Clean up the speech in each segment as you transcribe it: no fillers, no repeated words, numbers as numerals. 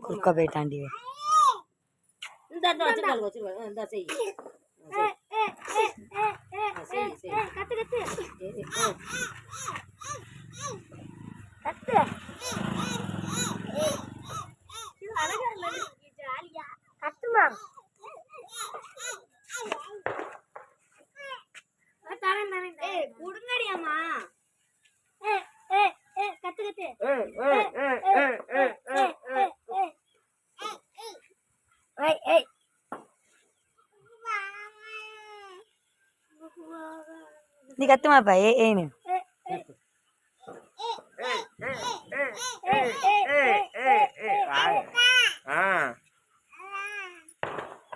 குறுக்க போயிட்டாண்டி குடுங்கடியாமா கத்து கத்து நீ கத்துமாப்பா ஏன்னு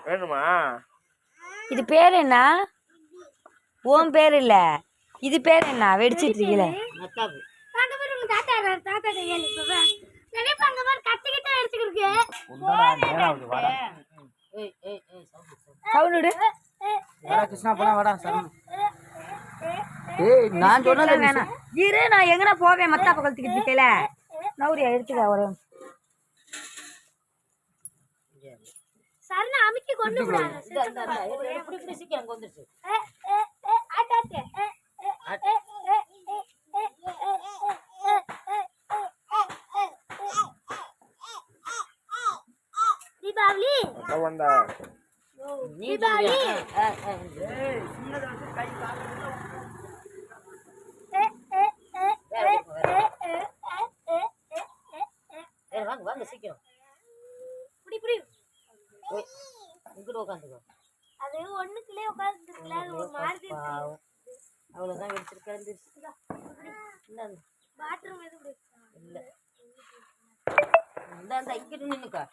வேணுமா? இது பேர் என்ன? ஓம் பேர் இல்ல, இது பேர் என்ன? வெடிச்சிட்டு இருக்கீல நான் சொன்னது வேணாம். இரு, நான் எங்கனா போவேன். மத்தாப்ப கழுத்துக்கிட்டு இருக்கல நௌரியா எடுத்துக்க ஒரு சரண அமுக்கி கொண்டு போறாங்க. சீக்கிரம் வந்துருச்சு. தீபாவளி தீபாவளி வாங்க சீக்கிரம் உட்காந்துக்கோ. அது ஒண்ணுக்குள்ளே உட்காந்துருக்கல, அது ஒரு மாதிரி அவ்வளவுதான் வெடிச்சிருக்காரு. பாத்ரூம் எதுவும் இல்ல இந்த இங்கிட்டு நின்னுக்கா.